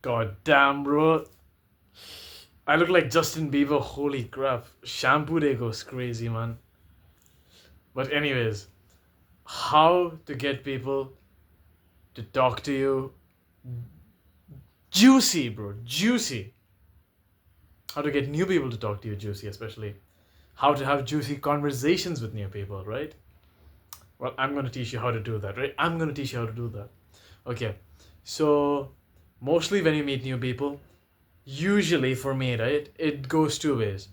God damn, bro. I look like Justin Bieber. Holy crap. Shampoo day goes crazy, man. But, anyways, how to get people to talk to you? Juicy, bro. Juicy. How to get new people to talk to you, juicy, especially. How to have juicy conversations with new people, right? Well, I'm going to teach you how to do that, right? I'm going to teach you how to do that. Okay. So, mostly when you meet new people, usually for me, right, it goes two ways.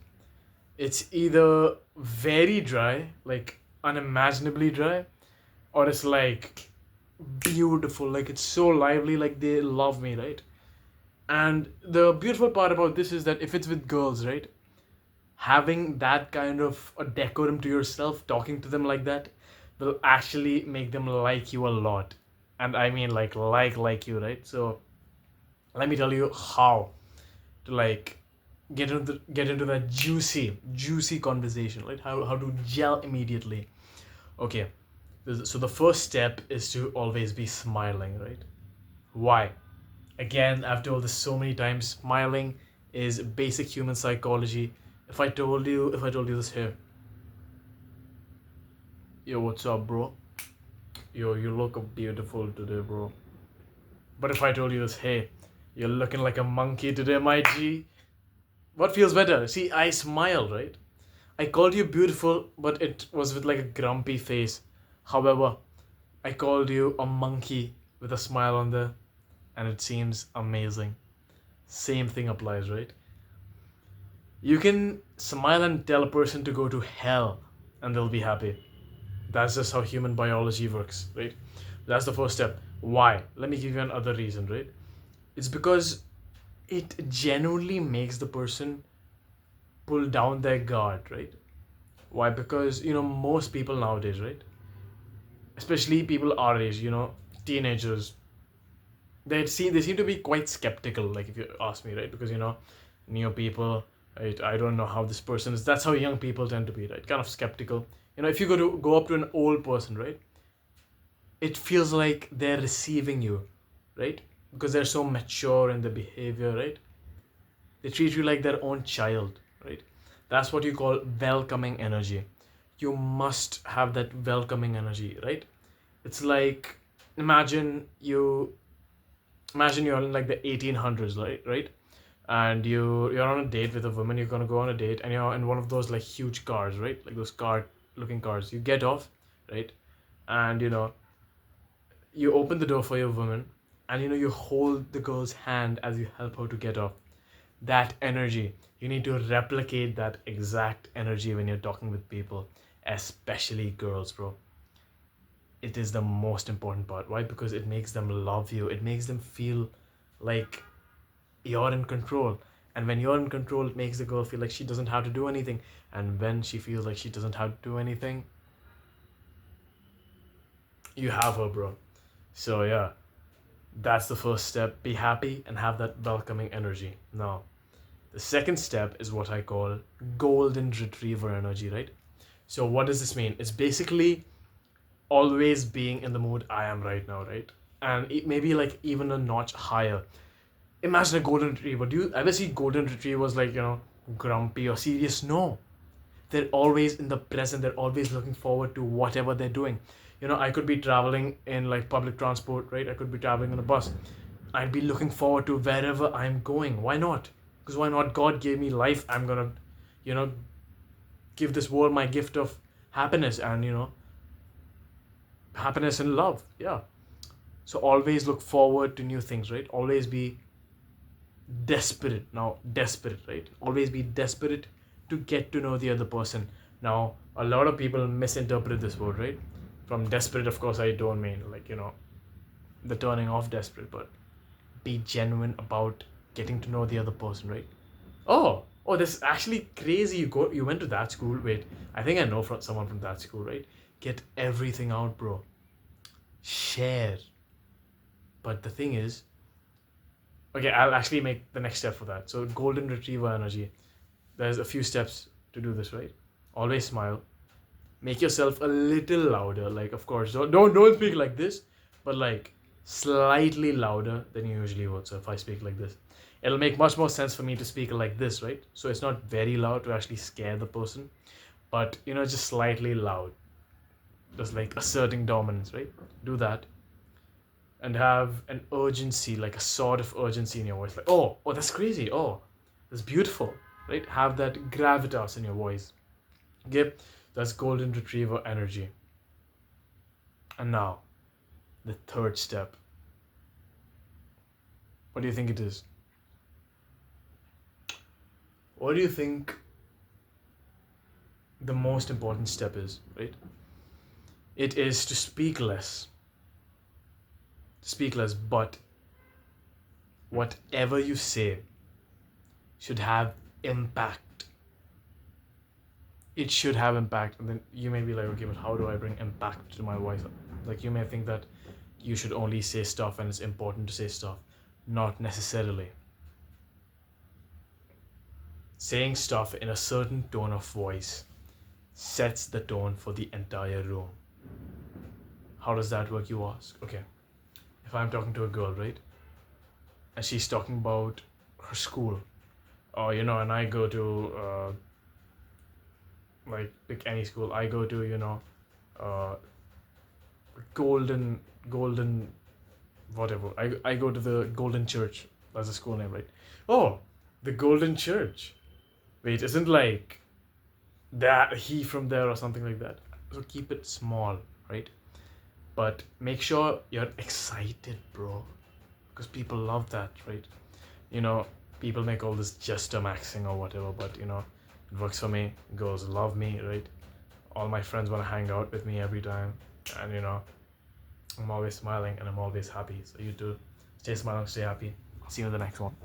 It's either very dry, like unimaginably dry, or it's like beautiful, like it's so lively, like they love me, right? And the beautiful part about this is that if it's with girls, right, having that kind of a decorum to yourself, talking to them like that, will actually make them like you a lot. And I mean like you, right? So let me tell you how to like get into that juicy conversation, right? How to gel immediately. Okay, so the first step is to always be smiling, right? Why? Again, I've told this so many times. Smiling is basic human psychology. If I told you this here, yo, what's up, bro? Yo, you look beautiful today, bro. But if I told you this, hey, you're looking like a monkey today, my G. What feels better? See, I smiled, right? I called you beautiful, but it was with like a grumpy face. However, I called you a monkey with a smile on there, and it seems amazing. Same thing applies, right? You can smile and tell a person to go to hell, and they'll be happy. That's just how human biology works, right? That's the first step. Why? Let me give you another reason, right? It's because it genuinely makes the person pull down their guard, right? Why? Because most people nowadays, right? Especially people our age, teenagers, they seem to be quite skeptical. Like if you ask me, right? Because new people, right? I don't know how this person is. That's how young people tend to be, right? Kind of skeptical. If you go up to an old person, right? It feels like they're receiving you, right? Because they're so mature in their behavior, right? They treat you like their own child, right? That's what you call welcoming energy. You must have that welcoming energy, right? It's like imagine you imagine you're in like the 1800s, right? And you're on a date with a woman. You're gonna go on a date, and you're in one of those like huge cars, right? Like those car looking cars. You get off, right? And you open the door for your woman, and you hold the girl's hand as you help her to get off. That energy, you need to replicate that exact energy when you're talking with people, especially girls, bro. It is the most important part. Why? Because it makes them love you. It makes them feel like you're in control. And when you're in control, it makes the girl feel like she doesn't have to do anything. And when she feels like she doesn't have to do anything, you have her, bro. So yeah, that's the first step. Be happy and have that welcoming energy. Now, the second step is what I call golden retriever energy, right? So what does this mean? It's basically always being in the mood I am right now, right? And it maybe like even a notch higher. Imagine a golden retriever. Do you ever see golden retrievers like, grumpy or serious? No. They're always in the present. They're always looking forward to whatever they're doing. I could be traveling in like public transport, right? I could be traveling on a bus. I'd be looking forward to wherever I'm going. Why not? Because why not? God gave me life. I'm gonna, you know, give this world my gift of happiness and, happiness and love. Yeah. So always look forward to new things, right? Always be desperate. Now, desperate, right? Always be desperate to get to know the other person. Now, a lot of people misinterpret this word, right? From desperate, of course, I don't mean like, the turning off desperate, but be genuine about getting to know the other person, right? Oh, this is actually crazy. You went to that school. Wait, I think I know from someone from that school, right? Get everything out, bro. Share. But the thing is, okay, I'll actually make the next step for that. So golden retriever energy. There's a few steps to do this, right? Always smile. Make yourself a little louder. Like, of course, don't speak like this, but like slightly louder than you usually would. So if I speak like this, it'll make much more sense for me to speak like this, right? So it's not very loud to actually scare the person, but just slightly loud, just like asserting dominance, right? Do that, and have an urgency, like a sort of urgency in your voice, like, oh, that's crazy, oh, that's beautiful, right? Have that gravitas in your voice. Okay, that's golden retriever energy. And now, the third step. What do you think it is? What do you think the most important step is, right? It is to speak less. Speak less, but whatever you say should have impact. It should have impact. And then you may be like, okay, but how do I bring impact to my voice? Like, you may think that you should only say stuff and it's important to say stuff. Not necessarily. Saying stuff in a certain tone of voice sets the tone for the entire room. How does that work, you ask? Okay, if I'm talking to a girl, right, and she's talking about her school, or and I go to like, pick any school, I go to uh, golden whatever, I go to the Golden Church. That's the school name, right? Oh, the Golden Church. Wait, isn't like that he from there or something like that? So keep it small, right? But make sure you're excited, bro, because people love that, right? People make all this jester maxing or whatever, but it works for me. Girls love me, right? All my friends want to hang out with me every time, and I'm always smiling and I'm always happy. So you too, stay smiling, stay happy. See you in the next one.